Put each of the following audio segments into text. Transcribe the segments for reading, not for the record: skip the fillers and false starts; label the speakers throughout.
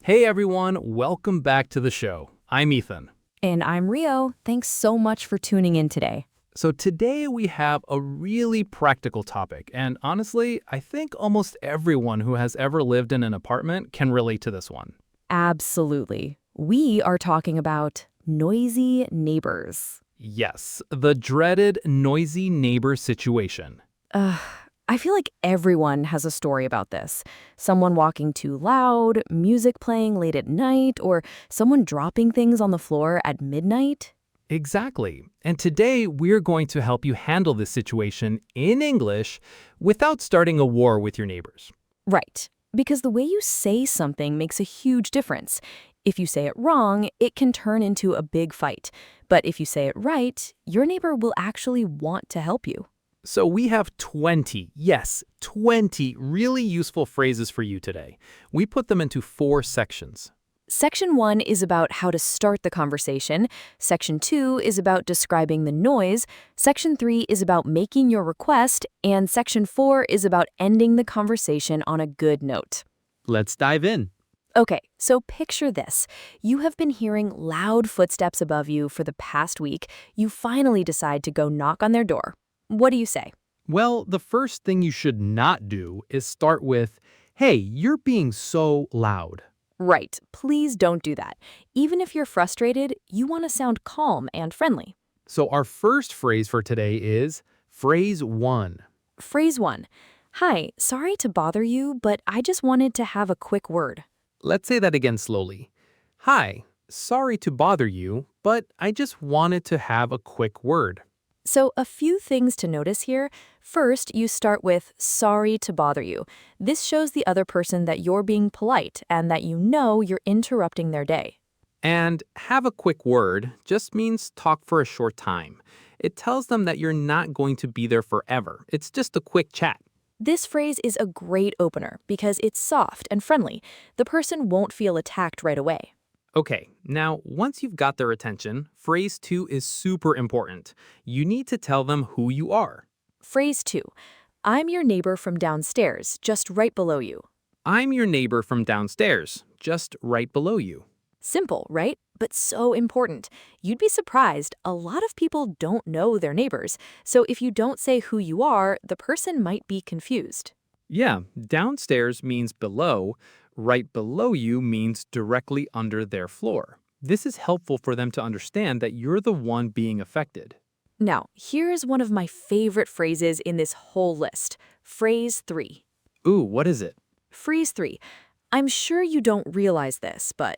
Speaker 1: Hey everyone, welcome back to the show. I'm Ethan.
Speaker 2: And I'm Rio. Thanks so much for tuning in today.
Speaker 1: So today we have a really practical topic, and honestly, I think almost everyone who has ever lived in an apartment can relate to this one.
Speaker 2: Absolutely. We are talking about noisy neighbors.
Speaker 1: Yes, the dreaded noisy neighbor situation.
Speaker 2: Ugh, I feel like everyone has a story about this. Someone walking too loud, music playing late at night, or someone dropping things on the floor at midnight.
Speaker 1: Exactly. And today we're going to help you handle this situation in English without starting a war with your neighbors.
Speaker 2: Right. Because the way you say something makes a huge difference. If you say it wrong, it can turn into a big fight. But if you say it right, your neighbor will actually want to help you.
Speaker 1: So we have 20, yes, 20 really useful phrases for you today. We put them into 4 sections.
Speaker 2: Section 1 is about how to start the conversation. Section 2 is about describing the noise. Section 3 is about making your request. And Section 4 is about ending the conversation on a good note.
Speaker 1: Let's dive in.
Speaker 2: Okay, so picture this. You have been hearing loud footsteps above you for the past week. You finally decide to go knock on their door. What do you say?
Speaker 1: Well, the first thing you should not do is start with, "Hey, you're being so loud."
Speaker 2: Right, please don't do that. Even if you're frustrated, you want to sound calm and friendly.
Speaker 1: So our first phrase for today is phrase 1.
Speaker 2: Phrase 1. Hi, sorry to bother you, but I just wanted to have a quick word.
Speaker 1: Let's say that again slowly. Hi, sorry to bother you, but I just wanted to have a quick word.
Speaker 2: So a few things to notice here. First, you start with sorry to bother you. This shows the other person that you're being polite and that you know you're interrupting their day.
Speaker 1: And have a quick word just means talk for a short time. It tells them that you're not going to be there forever. It's just a quick chat.
Speaker 2: This phrase is a great opener because it's soft and friendly. The person won't feel attacked right away.
Speaker 1: Okay, now once you've got their attention, phrase 2 is super important. You need to tell them who you are.
Speaker 2: Phrase 2. I'm your neighbor from downstairs, just right below you.
Speaker 1: I'm your neighbor from downstairs, just right below you.
Speaker 2: Simple, right? But so important. You'd be surprised, a lot of people don't know their neighbors. So if you don't say who you are, the person might be confused.
Speaker 1: Yeah, downstairs means below. Right below you means directly under their floor. This is helpful for them to understand that you're the one being affected.
Speaker 2: Now, here's one of my favorite phrases in this whole list. Phrase 3.
Speaker 1: Ooh, what is it?
Speaker 2: Phrase 3. I'm sure you don't realize this, but...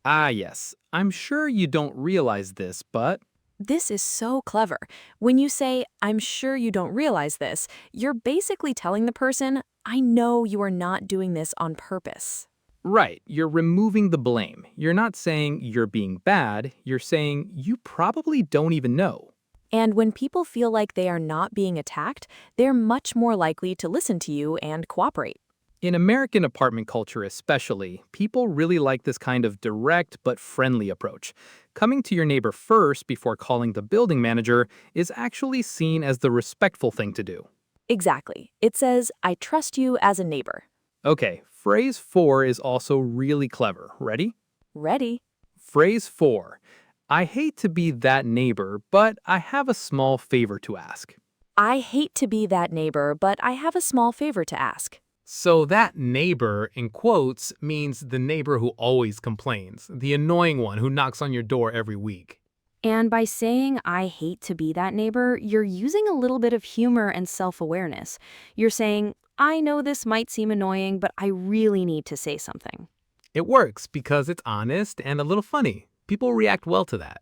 Speaker 1: Ah, yes. I'm sure you don't realize this, but...
Speaker 2: This is so clever. When you say, I'm sure you don't realize this, you're basically telling the person, I know you are not doing this on purpose.
Speaker 1: Right, you're removing the blame. You're not saying you're being bad, you're saying you probably don't even know.
Speaker 2: And when people feel like they are not being attacked, they're much more likely to listen to you and cooperate.
Speaker 1: In American apartment culture especially, people really like this kind of direct but friendly approach. Coming to your neighbor first before calling the building manager is actually seen as the respectful thing to do.
Speaker 2: Exactly. It says, I trust you as a neighbor.
Speaker 1: Okay, phrase 4 is also really clever. Ready?
Speaker 2: Ready?
Speaker 1: Phrase 4. I hate to be that neighbor, but I have a small favor to ask.
Speaker 2: I hate to be that neighbor, but I have a small favor to ask.
Speaker 1: So that neighbor, in quotes, means the neighbor who always complains, the annoying one who knocks on your door every week.
Speaker 2: And by saying, I hate to be that neighbor, you're using a little bit of humor and self-awareness. You're saying, I know this might seem annoying, but I really need to say something.
Speaker 1: It works because it's honest and a little funny. People react well to that.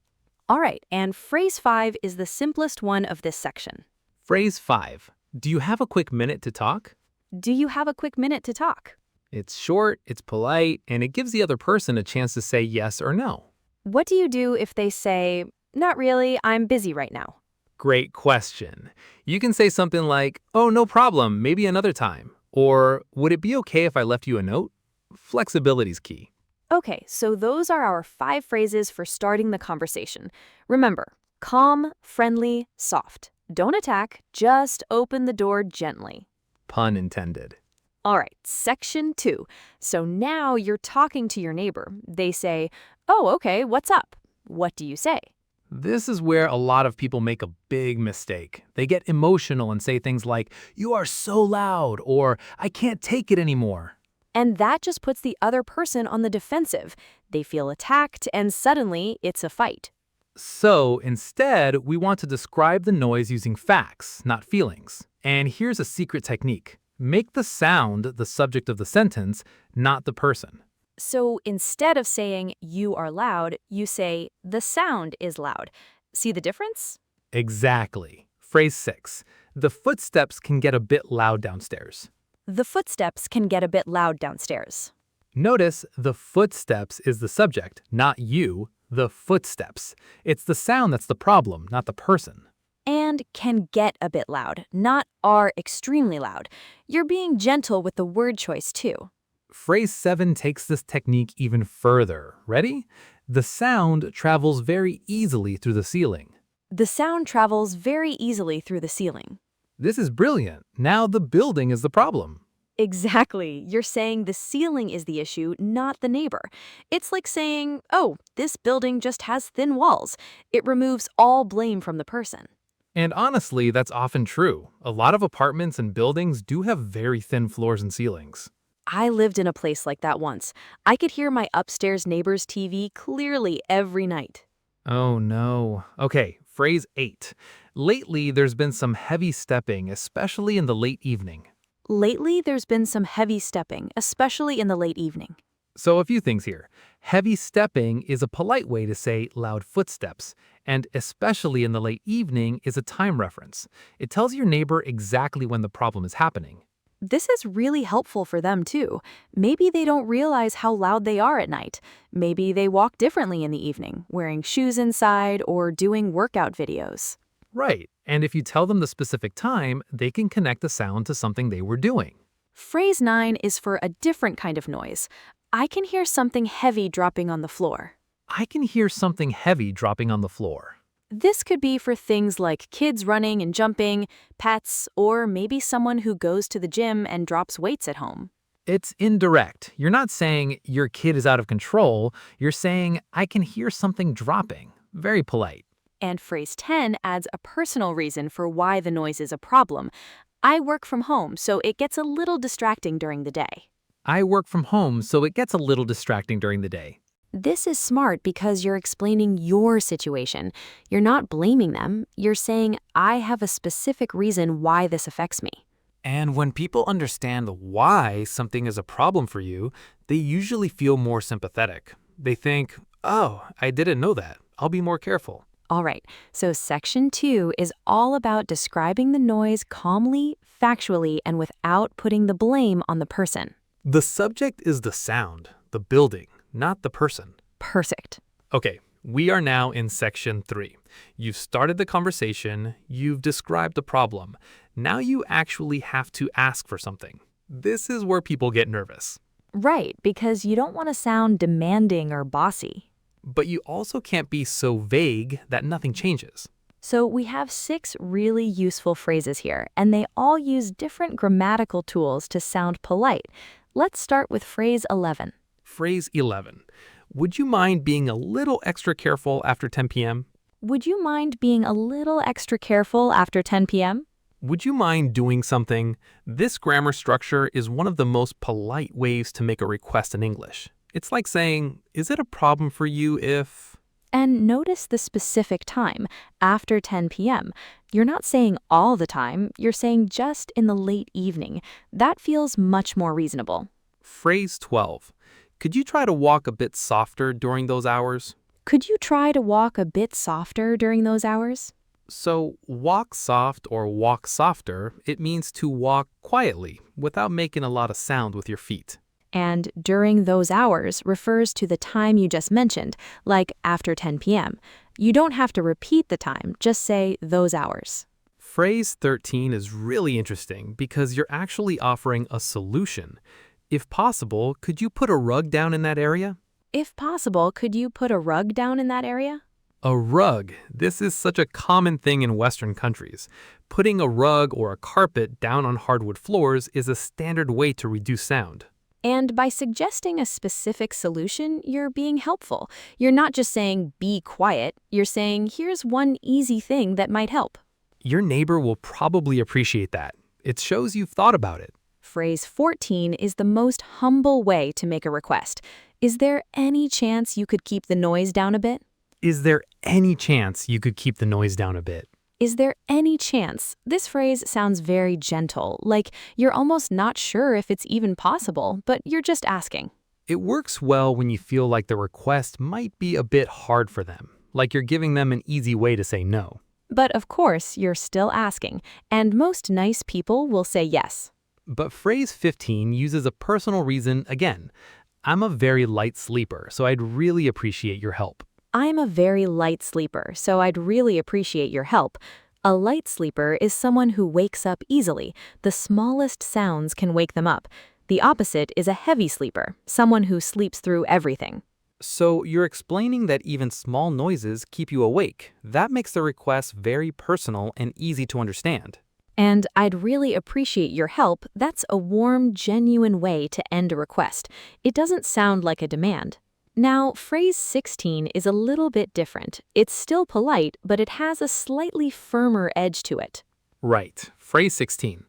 Speaker 2: All right, and phrase 5 is the simplest one of this section.
Speaker 1: Phrase 5. Do you have a quick minute to talk?
Speaker 2: Do you have a quick minute to talk?
Speaker 1: It's short, it's polite, and it gives the other person a chance to say yes or no.
Speaker 2: What do you do if they say, not really, I'm busy right now?
Speaker 1: Great question. You can say something like, oh, no problem, maybe another time. Or, would it be okay if I left you a note? Flexibility's key.
Speaker 2: Okay, so those are our 5 phrases for starting the conversation. Remember, calm, friendly, soft. Don't attack, just open the door gently.
Speaker 1: Pun intended.
Speaker 2: All right, section 2. So now you're talking to your neighbor. They say, "Oh, okay, what's up?" What do you say?
Speaker 1: This is where a lot of people make a big mistake. They get emotional and say things like, "You are so loud," or "I can't take it anymore."
Speaker 2: And that just puts the other person on the defensive. They feel attacked, and suddenly it's a fight.
Speaker 1: So instead, we want to describe the noise using facts, not feelings. And here's a secret technique. Make the sound the subject of the sentence, not the person.
Speaker 2: So instead of saying, "You are loud," you say, "The sound is loud." See the difference?
Speaker 1: Exactly. Phrase 6. The footsteps can get a bit loud downstairs.
Speaker 2: The footsteps can get a bit loud downstairs.
Speaker 1: Notice the footsteps is the subject, not you, the footsteps. It's the sound that's the problem, not the person.
Speaker 2: And can get a bit loud, not are extremely loud. You're being gentle with the word choice too.
Speaker 1: Phrase 7 takes this technique even further. Ready? The sound travels very easily through the ceiling.
Speaker 2: The sound travels very easily through the ceiling.
Speaker 1: This is brilliant. Now the building is the problem.
Speaker 2: Exactly. You're saying the ceiling is the issue, not the neighbor. It's like saying, "Oh, this building just has thin walls." It removes all blame from the person.
Speaker 1: And honestly, that's often true. A lot of apartments and buildings do have very thin floors and ceilings.
Speaker 2: I lived in a place like that once. I could hear my upstairs neighbor's TV clearly every night.
Speaker 1: Oh no. Okay, phrase 8. Lately, there's been some heavy stepping, especially in the late evening.
Speaker 2: Lately, there's been some heavy stepping, especially in the late evening.
Speaker 1: So a few things here. Heavy stepping is a polite way to say loud footsteps, and especially in the late evening is a time reference. It tells your neighbor exactly when the problem is happening.
Speaker 2: This is really helpful for them too. Maybe they don't realize how loud they are at night. Maybe they walk differently in the evening, wearing shoes inside or doing workout videos.
Speaker 1: Right, and if you tell them the specific time, they can connect the sound to something they were doing.
Speaker 2: Phrase 9 is for a different kind of noise. I can hear something heavy dropping on the floor.
Speaker 1: I can hear something heavy dropping on the floor.
Speaker 2: This could be for things like kids running and jumping, pets, or maybe someone who goes to the gym and drops weights at home.
Speaker 1: It's indirect. You're not saying your kid is out of control. You're saying, I can hear something dropping. Very polite.
Speaker 2: And phrase 10 adds a personal reason for why the noise is a problem. I work from home, so it gets a little distracting during the day.
Speaker 1: I work from home, so it gets a little distracting during the day.
Speaker 2: This is smart because you're explaining your situation. You're not blaming them. You're saying, "I have a specific reason why this affects me."
Speaker 1: And when people understand why something is a problem for you, they usually feel more sympathetic. They think, oh, I didn't know that. I'll be more careful.
Speaker 2: All right, so section 2 is all about describing the noise calmly, factually, and without putting the blame on the person.
Speaker 1: The subject is the sound, the building, not the person.
Speaker 2: Perfect.
Speaker 1: Okay, we are now in section 3. You've started the conversation, you've described the problem. Now you actually have to ask for something. This is where people get nervous.
Speaker 2: Right, because you don't want to sound demanding or bossy.
Speaker 1: But you also can't be so vague that nothing changes.
Speaker 2: So we have 6 really useful phrases here, and they all use different grammatical tools to sound polite. Let's start with phrase 11.
Speaker 1: Phrase 11. Would you mind being a little extra careful after 10 p.m.?
Speaker 2: Would you mind being a little extra careful after 10 p.m.?
Speaker 1: Would you mind doing something? This grammar structure is one of the most polite ways to make a request in English. It's like saying, is it a problem for you if...
Speaker 2: And notice the specific time, after 10 p.m. You're not saying all the time, you're saying just in the late evening. That feels much more reasonable.
Speaker 1: Phrase 12. Could you try to walk a bit softer during those hours?
Speaker 2: Could you try to walk a bit softer during those hours?
Speaker 1: So, walk soft or walk softer, it means to walk quietly without making a lot of sound with your feet.
Speaker 2: And during those hours refers to the time you just mentioned, like after 10 p.m. You don't have to repeat the time, just say those hours.
Speaker 1: Phrase 13 is really interesting because you're actually offering a solution. If possible, could you put a rug down in that area?
Speaker 2: If possible, could you put a rug down in that area?
Speaker 1: A rug. This is such a common thing in Western countries. Putting a rug or a carpet down on hardwood floors is a standard way to reduce sound.
Speaker 2: And by suggesting a specific solution, you're being helpful. You're not just saying, be quiet. You're saying, here's one easy thing that might help.
Speaker 1: Your neighbor will probably appreciate that. It shows you've thought about it.
Speaker 2: Phrase 14 is the most humble way to make a request. Is there any chance you could keep the noise down a bit?
Speaker 1: Is there any chance you could keep the noise down a bit?
Speaker 2: Is there any chance? This phrase sounds very gentle, like you're almost not sure if it's even possible, but you're just asking.
Speaker 1: It works well when you feel like the request might be a bit hard for them, like you're giving them an easy way to say no.
Speaker 2: But of course, you're still asking, and most nice people will say yes.
Speaker 1: But phrase 15 uses a personal reason again. I'm a very light sleeper, so I'd really appreciate your help.
Speaker 2: I'm a very light sleeper, so I'd really appreciate your help. A light sleeper is someone who wakes up easily. The smallest sounds can wake them up. The opposite is a heavy sleeper, someone who sleeps through everything.
Speaker 1: So you're explaining that even small noises keep you awake. That makes the request very personal and easy to understand.
Speaker 2: And I'd really appreciate your help. That's a warm, genuine way to end a request. It doesn't sound like a demand. Now, phrase 16 is a little bit different. It's still polite, but it has a slightly firmer edge to it.
Speaker 1: Right. Phrase 16.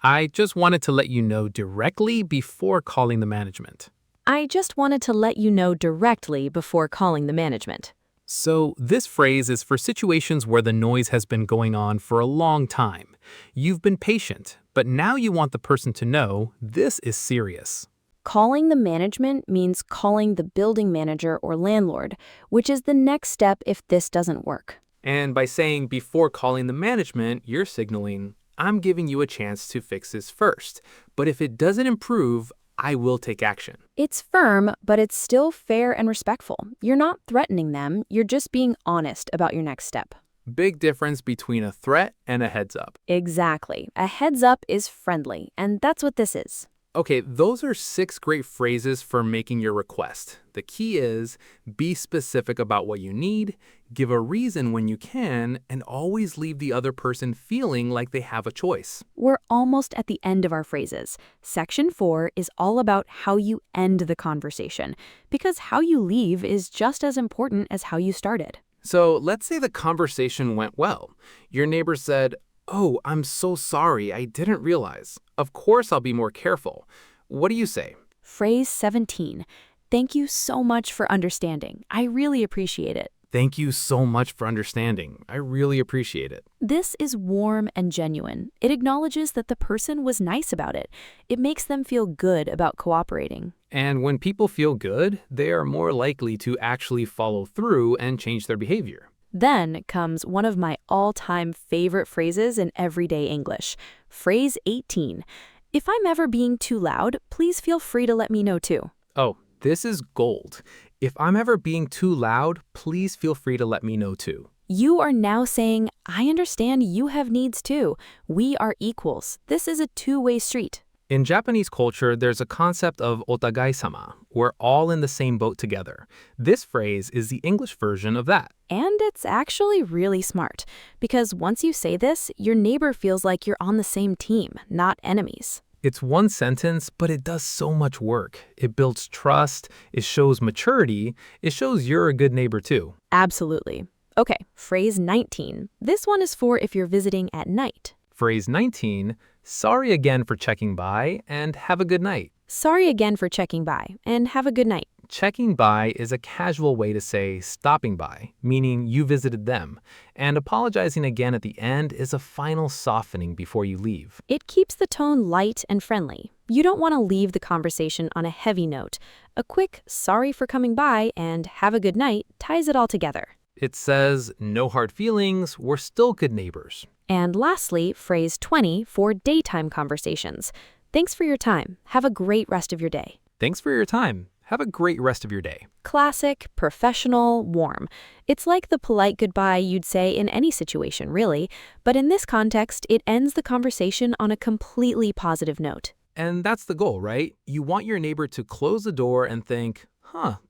Speaker 1: I just wanted to let you know directly before calling the management.
Speaker 2: I just wanted to let you know directly before calling the management.
Speaker 1: So this phrase is for situations where the noise has been going on for a long time. You've been patient, but now you want the person to know this is serious.
Speaker 2: Calling the management means calling the building manager or landlord, which is the next step if this doesn't work.
Speaker 1: And by saying before calling the management, you're signaling, I'm giving you a chance to fix this first. But if it doesn't improve, I will take action.
Speaker 2: It's firm, but it's still fair and respectful. You're not threatening them, you're just being honest about your next step.
Speaker 1: Big difference between a threat and a heads up.
Speaker 2: Exactly. A heads up is friendly, and that's what this is.
Speaker 1: Okay, those are 6 great phrases for making your request. The key is be specific about what you need, give a reason when you can, and always leave the other person feeling like they have a choice.
Speaker 2: We're almost at the end of our phrases. Section 4 is all about how you end the conversation, because how you leave is just as important as how you started.
Speaker 1: So let's say the conversation went well. Your neighbor said, "Oh, I'm so sorry, I didn't realize. Of course I'll be more careful." What do you say?
Speaker 2: Phrase 17. Thank you so much for understanding. I really appreciate it.
Speaker 1: Thank you so much for understanding. I really appreciate it.
Speaker 2: This is warm and genuine. It acknowledges that the person was nice about it. It makes them feel good about cooperating.
Speaker 1: And when people feel good, they are more likely to actually follow through and change their behavior.
Speaker 2: Then comes one of my all-time favorite phrases in everyday English. Phrase 18. If I'm ever being too loud, please feel free to let me know too.
Speaker 1: Oh, this is gold. If I'm ever being too loud, please feel free to let me know too.
Speaker 2: You are now saying, I understand you have needs too. We are equals. This is a two-way street.
Speaker 1: In Japanese culture, there's a concept of otagai-sama. We're all in the same boat together. This phrase is the English version of that.
Speaker 2: And it's actually really smart, because once you say this, your neighbor feels like you're on the same team, not enemies.
Speaker 1: It's one sentence, but it does so much work. It builds trust, it shows maturity, it shows you're a good neighbor too.
Speaker 2: Absolutely. Okay, phrase 19. This one is for if you're visiting at night.
Speaker 1: Phrase 19, sorry again for checking by, and have a good night.
Speaker 2: Sorry again for checking by, and have a good night.
Speaker 1: Checking by is a casual way to say stopping by, meaning you visited them, and apologizing again at the end is a final softening before you leave.
Speaker 2: It keeps the tone light and friendly. You don't want to leave the conversation on a heavy note. A quick sorry for coming by and have a good night ties it all together.
Speaker 1: It says, no hard feelings, we're still good neighbors.
Speaker 2: And lastly, phrase 20 for daytime conversations. Thanks for your time. Have a great rest of your day.
Speaker 1: Thanks for your time. Have a great rest of your day.
Speaker 2: Classic, professional, warm. It's like the polite goodbye you'd say in any situation, really. But in this context, it ends the conversation on a completely positive note.
Speaker 1: And that's the goal, right? You want your neighbor to close the door and think,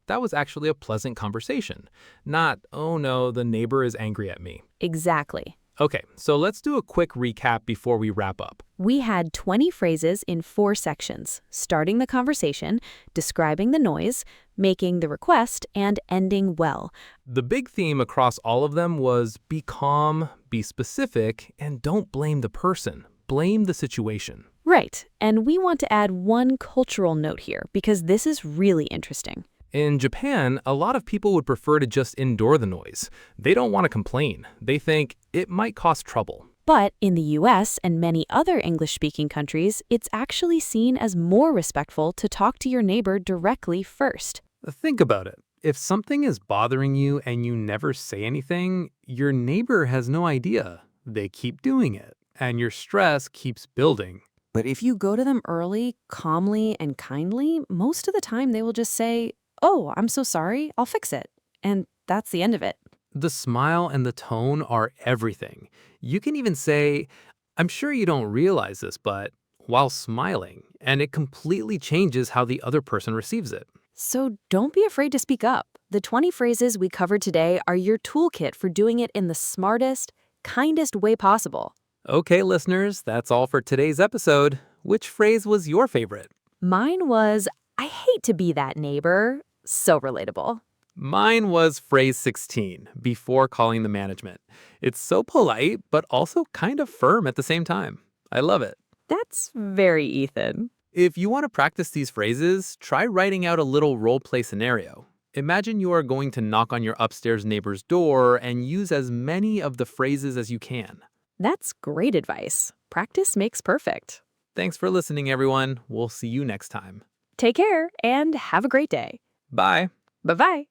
Speaker 1: that was actually a pleasant conversation. Not, oh no, the neighbor is angry at me.
Speaker 2: Exactly.
Speaker 1: Okay, so let's do a quick recap before we wrap up.
Speaker 2: We had 20 phrases in 4 sections: starting the conversation, describing the noise, making the request, and ending well.
Speaker 1: The big theme across all of them was be calm, be specific, and don't blame the person. Blame the situation.
Speaker 2: Right, and we want to add one cultural note here because this is really interesting.
Speaker 1: In Japan, a lot of people would prefer to just endure the noise. They don't want to complain. They think it might cause trouble.
Speaker 2: But in the US and many other English-speaking countries, it's actually seen as more respectful to talk to your neighbor directly first.
Speaker 1: Think about it. If something is bothering you and you never say anything, your neighbor has no idea. They keep doing it, and your stress keeps building.
Speaker 2: But if you go to them early, calmly, and kindly, most of the time they will just say, "Oh, I'm so sorry, I'll fix it." And that's the end of it.
Speaker 1: The smile and the tone are everything. You can even say, I'm sure you don't realize this, but while smiling, and it completely changes how the other person receives it.
Speaker 2: So don't be afraid to speak up. The 20 phrases we covered today are your toolkit for doing it in the smartest, kindest way possible.
Speaker 1: Okay, listeners, that's all for today's episode. Which phrase was your favorite?
Speaker 2: Mine was, "I hate to be that neighbor." So relatable.
Speaker 1: Mine was phrase 16, before calling the management. It's so polite, but also kind of firm at the same time. I love it.
Speaker 2: That's very Ethan.
Speaker 1: If you want to practice these phrases, try writing out a little role play scenario. Imagine you are going to knock on your upstairs neighbor's door and use as many of the phrases as you can.
Speaker 2: That's great advice. Practice makes perfect.
Speaker 1: Thanks for listening, everyone. We'll see you next time.
Speaker 2: Take care and have a great day.
Speaker 1: Bye.
Speaker 2: Bye-bye.